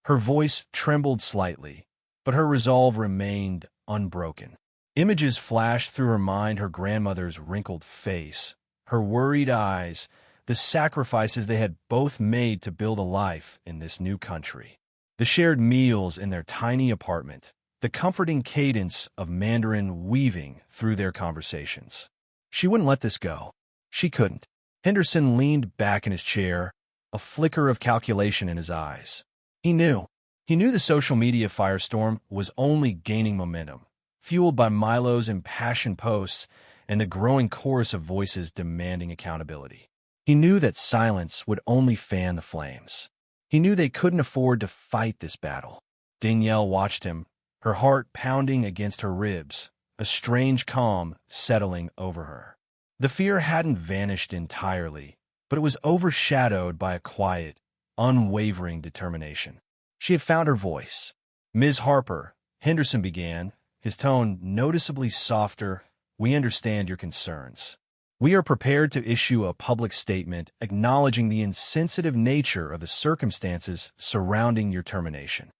Her voice trembled slightly, but her resolve remained unbroken. Images flashed through her mind: her grandmother's wrinkled face, her worried eyes, the sacrifices they had both made to build a life in this new country. The shared meals in their tiny apartment, the comforting cadence of Mandarin weaving through their conversations. She wouldn't let this go. She couldn't. Henderson leaned back in his chair, a flicker of calculation in his eyes. He knew. He knew the social media firestorm was only gaining momentum, fueled by Milo's impassioned posts and the growing chorus of voices demanding accountability. He knew that silence would only fan the flames. He knew they couldn't afford to fight this battle. Danielle watched him, her heart pounding against her ribs, a strange calm settling over her. The fear hadn't vanished entirely, but it was overshadowed by a quiet, unwavering determination. She had found her voice. "Ms. Harper," Henderson began, his tone noticeably softer, "we understand your concerns. We are prepared to issue a public statement acknowledging the insensitive nature of the circumstances surrounding your termination."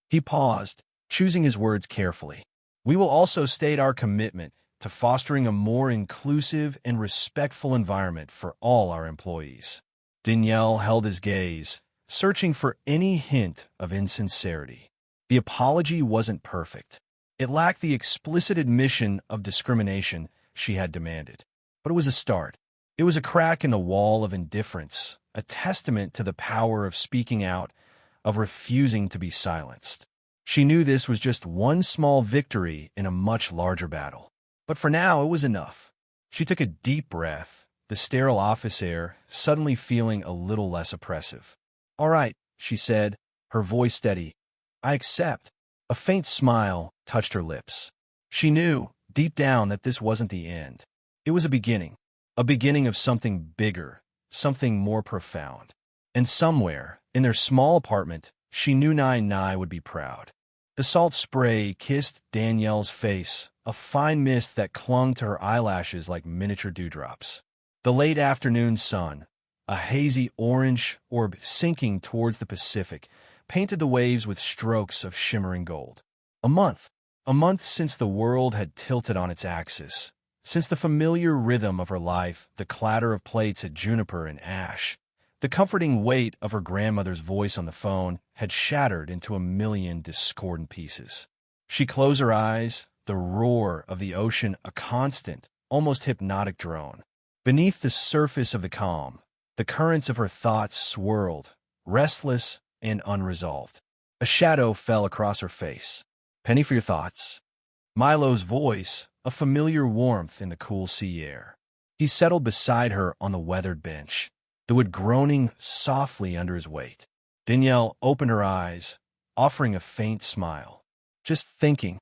He paused, choosing his words carefully. "We will also state our commitment to fostering a more inclusive and respectful environment for all our employees." Danielle held his gaze, searching for any hint of insincerity. The apology wasn't perfect. It lacked the explicit admission of discrimination she had demanded. But it was a start. It was a crack in the wall of indifference, a testament to the power of speaking out, of refusing to be silenced. She knew this was just one small victory in a much larger battle. But for now, it was enough. She took a deep breath, the sterile office air suddenly feeling a little less oppressive. "All right," she said, her voice steady. "I accept." A faint smile touched her lips. She knew, deep down, that this wasn't the end. It was a beginning of something bigger, something more profound. And somewhere, in their small apartment, she knew Nai would be proud. The salt spray kissed Danielle's face, a fine mist that clung to her eyelashes like miniature dewdrops. The late afternoon sun, a hazy orange orb sinking towards the Pacific, painted the waves with strokes of shimmering gold. A month since the world had tilted on its axis, since the familiar rhythm of her life, the clatter of plates at Juniper and Ash, the comforting weight of her grandmother's voice on the phone, had shattered into a million discordant pieces. She closed her eyes, the roar of the ocean a constant, almost hypnotic drone. Beneath the surface of the calm, the currents of her thoughts swirled, restless and unresolved. A shadow fell across her face. "Penny for your thoughts." Milo's voice, a familiar warmth in the cool sea air. He settled beside her on the weathered bench, the wood groaning softly under his weight. Danielle opened her eyes, offering a faint smile. Just thinking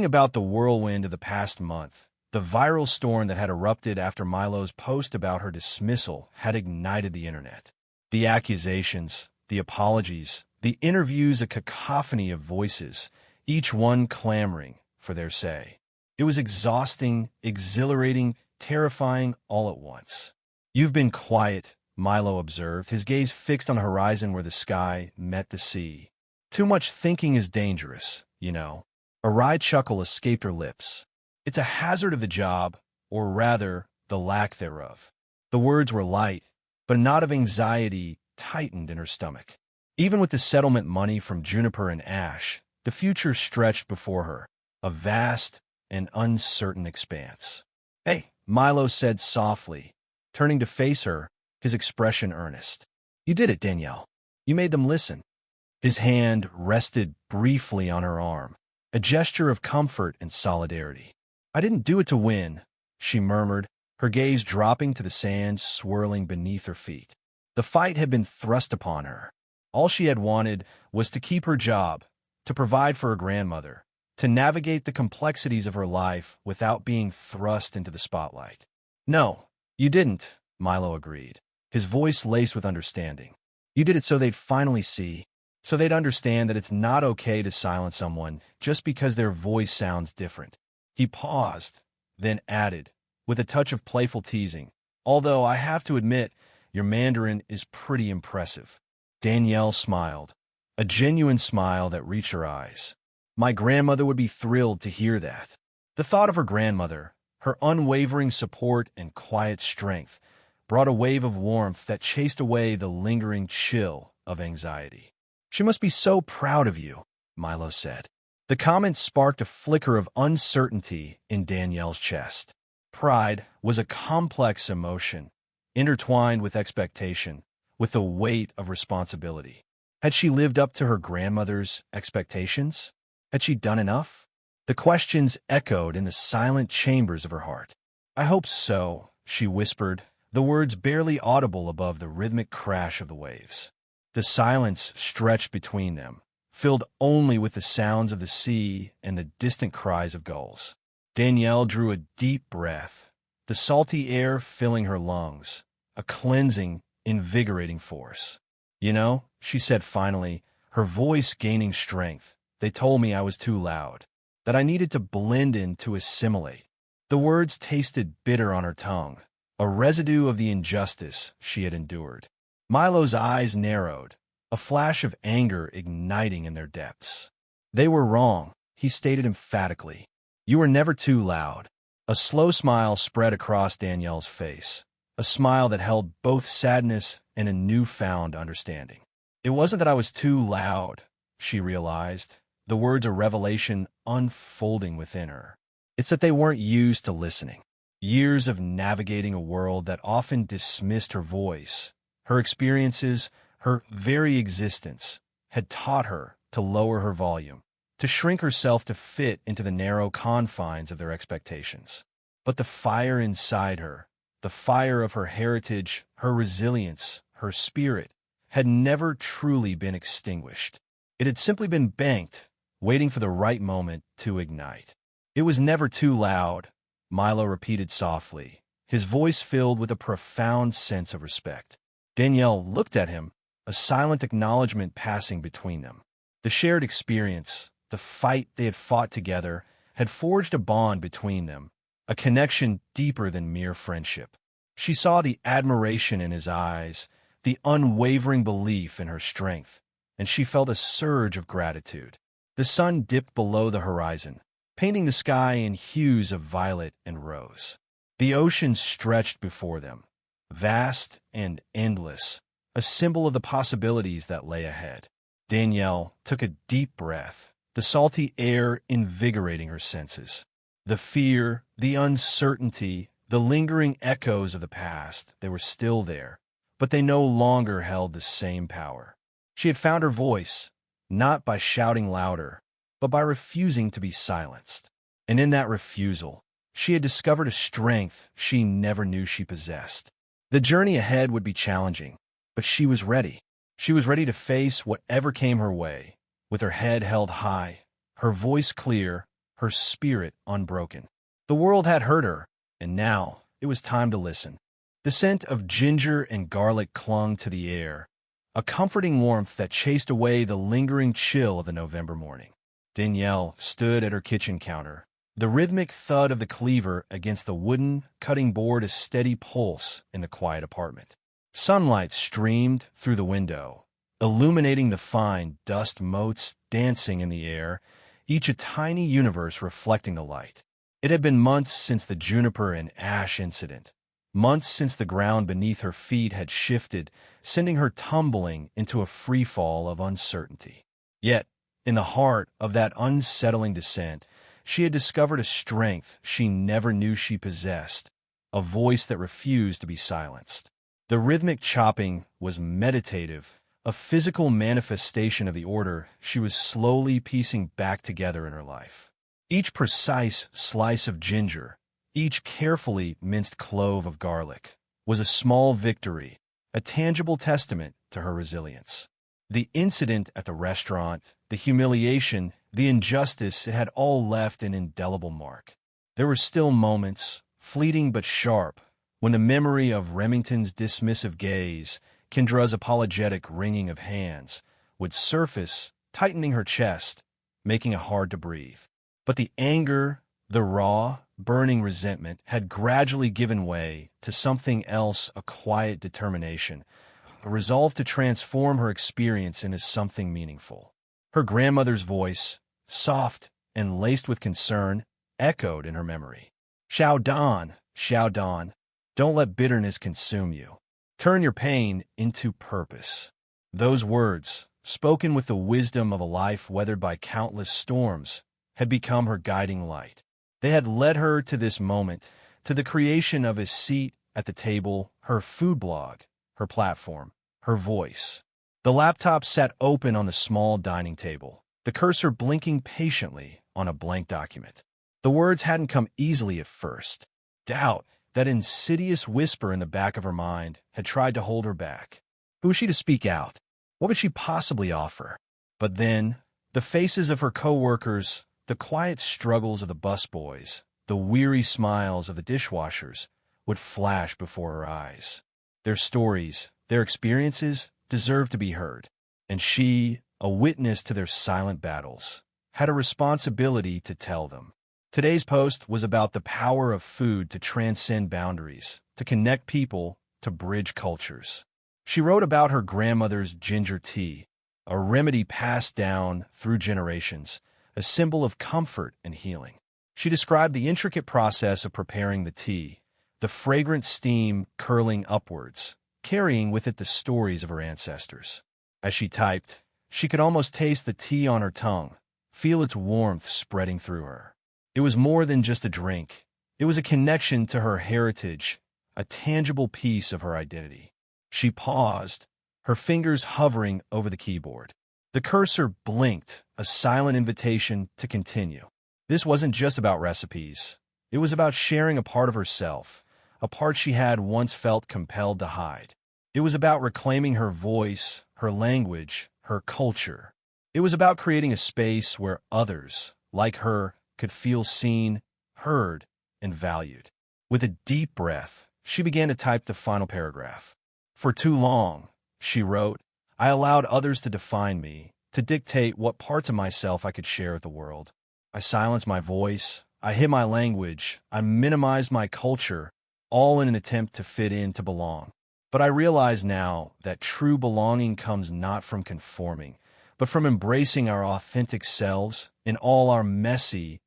about the whirlwind of the past month, the viral storm that had erupted after Milo's post about her dismissal had ignited the internet. The accusations, the apologies, the interviews, a cacophony of voices, each one clamoring for their say. It was exhausting, exhilarating, terrifying all at once. "You've been quiet," Milo observed, his gaze fixed on the horizon where the sky met the sea. "Too much thinking is dangerous, you know." A wry chuckle escaped her lips. "It's a hazard of the job, or rather, the lack thereof." The words were light, but a knot of anxiety tightened in her stomach. Even with the settlement money from Juniper and Ash, the future stretched before her, a vast and uncertain expanse. "Hey," Milo said softly, turning to face her, his expression earnest. "You did it, Danielle. You made them listen." His hand rested briefly on her arm, a gesture of comfort and solidarity. "I didn't do it to win," she murmured, her gaze dropping to the sand swirling beneath her feet. The fight had been thrust upon her. All she had wanted was to keep her job, to provide for her grandmother, to navigate the complexities of her life without being thrust into the spotlight. "No, you didn't," Milo agreed, his voice laced with understanding. "You did it so they'd finally see, so they'd understand that it's not okay to silence someone just because their voice sounds different." He paused, then added, with a touch of playful teasing, "Although I have to admit, your Mandarin is pretty impressive." Danielle smiled. a genuine smile that reached her eyes. My grandmother would be thrilled to hear that. The thought of her grandmother, her unwavering support and quiet strength, brought a wave of warmth that chased away the lingering chill of anxiety. She must be so proud of you, Milo said. The comment sparked a flicker of uncertainty in Danielle's chest. Pride was a complex emotion, intertwined with expectation, with the weight of responsibility. Had she lived up to her grandmother's expectations? Had she done enough? The questions echoed in the silent chambers of her heart. I hope so, she whispered, the words barely audible above the rhythmic crash of the waves. The silence stretched between them, filled only with the sounds of the sea and the distant cries of gulls. Danielle drew a deep breath, the salty air filling her lungs, a cleansing, invigorating force. You know, she said finally, her voice gaining strength, they told me I was too loud, that I needed to blend in to assimilate. The words tasted bitter on her tongue, a residue of the injustice she had endured. Milo's eyes narrowed, a flash of anger igniting in their depths. They were wrong, he stated emphatically. You were never too loud. A slow smile spread across Danielle's face, a smile that held both sadness and a newfound understanding. It wasn't that I was too loud, she realized, the words a revelation unfolding within her. It's that they weren't used to listening. Years of navigating a world that often dismissed her voice, her experiences, her very existence, had taught her to lower her volume, to shrink herself to fit into the narrow confines of their expectations. But the fire inside her, the fire of her heritage, her resilience, her spirit, had never truly been extinguished. It had simply been banked, waiting for the right moment to ignite. It was never too loud, Milo repeated softly, his voice filled with a profound sense of respect. Danielle looked at him, a silent acknowledgement passing between them. The shared experience, the fight they had fought together, had forged a bond between them, a connection deeper than mere friendship. She saw the admiration in his eyes, the unwavering belief in her strength, and she felt a surge of gratitude. The sun dipped below the horizon, painting the sky in hues of violet and rose. The ocean stretched before them, vast and endless, a symbol of the possibilities that lay ahead. Danielle took a deep breath, the salty air invigorating her senses. The fear, the uncertainty, the lingering echoes of the past, they were still there, but they no longer held the same power. She had found her voice, not by shouting louder, but by refusing to be silenced. And in that refusal, she had discovered a strength she never knew she possessed. The journey ahead would be challenging, but she was ready. She was ready to face whatever came her way, with her head held high, her voice clear, her spirit unbroken. The world had hurt her, and now it was time to listen. The scent of ginger and garlic clung to the air, a comforting warmth that chased away the lingering chill of the November morning. Danielle stood at her kitchen counter, the rhythmic thud of the cleaver against the wooden cutting board a steady pulse in the quiet apartment. Sunlight streamed through the window, illuminating the fine dust motes dancing in the air, each a tiny universe reflecting the light. It had been months since the juniper and ash incident, months since the ground beneath her feet had shifted, sending her tumbling into a freefall of uncertainty. Yet, in the heart of that unsettling descent, she had discovered a strength she never knew she possessed, a voice that refused to be silenced. The rhythmic chopping was meditative, a physical manifestation of the order she was slowly piecing back together in her life. Each precise slice of ginger, each carefully minced clove of garlic, was a small victory, a tangible testament to her resilience. The incident at the restaurant, the humiliation, the injustice, it had all left an indelible mark. There were still moments, fleeting but sharp, when the memory of Remington's dismissive gaze, Kendra's apologetic wringing of hands, would surface, tightening her chest, making it hard to breathe. But the anger, the raw, burning resentment, had gradually given way to something else, a quiet determination, a resolve to transform her experience into something meaningful. Her grandmother's voice, soft and laced with concern, echoed in her memory. Xiao Dan, don't let bitterness consume you. Turn your pain into purpose. Those words, spoken with the wisdom of a life weathered by countless storms, had become her guiding light. They had led her to this moment, to the creation of a seat at the table, her food blog, her platform, her voice. The laptop sat open on the small dining table, the cursor blinking patiently on a blank document. The words hadn't come easily at first. Doubt, that insidious whisper in the back of her mind, had tried to hold her back. Who was she to speak out? What would she possibly offer? But then, the faces of her co-workers, the quiet struggles of the busboys, the weary smiles of the dishwashers, would flash before her eyes. Their stories, their experiences, deserved to be heard. And she, a witness to their silent battles, had a responsibility to tell them. Today's post was about the power of food to transcend boundaries, to connect people, to bridge cultures. She wrote about her grandmother's ginger tea, a remedy passed down through generations, a symbol of comfort and healing. She described the intricate process of preparing the tea, the fragrant steam curling upwards, carrying with it the stories of her ancestors. As she typed, she could almost taste the tea on her tongue, feel its warmth spreading through her. It was more than just a drink. It was a connection to her heritage, a tangible piece of her identity. She paused, her fingers hovering over the keyboard. The cursor blinked, a silent invitation to continue. This wasn't just about recipes. It was about sharing a part of herself, a part she had once felt compelled to hide. It was about reclaiming her voice, her language, her culture. It was about creating a space where others, like her, could feel seen, heard, and valued. With a deep breath, she began to type the final paragraph. For too long, she wrote, I allowed others to define me, to dictate what parts of myself I could share with the world. I silenced my voice, I hid my language, I minimized my culture, all in an attempt to fit in, to belong. But I realize now that true belonging comes not from conforming, but from embracing our authentic selves in all our messy,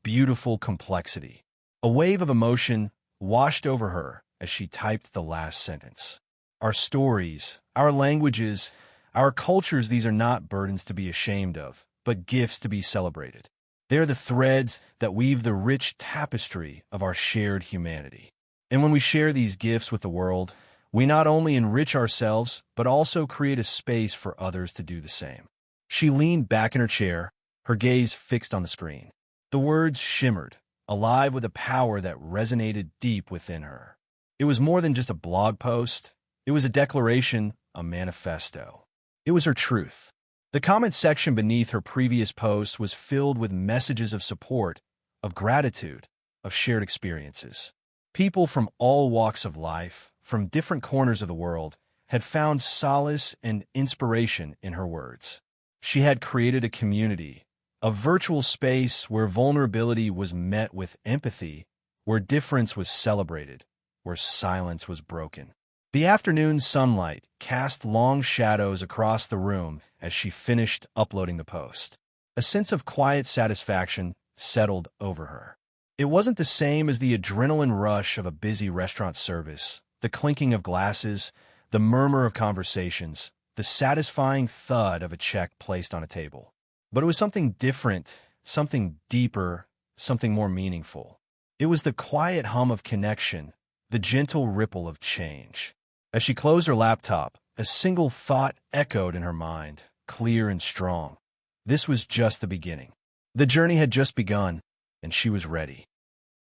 beautiful complexity. A wave of emotion washed over her as she typed the last sentence. Our stories, our languages, our cultures, these are not burdens to be ashamed of, but gifts to be celebrated. They're the threads that weave the rich tapestry of our shared humanity. And when we share these gifts with the world, we not only enrich ourselves, but also create a space for others to do the same. She leaned back in her chair, her gaze fixed on the screen. The words shimmered, alive with a power that resonated deep within her. It was more than just a blog post. It was a declaration, a manifesto. It was her truth. The comment section beneath her previous post was filled with messages of support, of gratitude, of shared experiences. People from all walks of life, from different corners of the world, had found solace and inspiration in her words. She had created a community, a virtual space where vulnerability was met with empathy, where difference was celebrated, where silence was broken. The afternoon sunlight cast long shadows across the room as she finished uploading the post. A sense of quiet satisfaction settled over her. It wasn't the same as the adrenaline rush of a busy restaurant service, the clinking of glasses, the murmur of conversations, the satisfying thud of a check placed on a table. But it was something different, something deeper, something more meaningful. It was the quiet hum of connection, the gentle ripple of change. As she closed her laptop, a single thought echoed in her mind, clear and strong. This was just the beginning. The journey had just begun, and she was ready.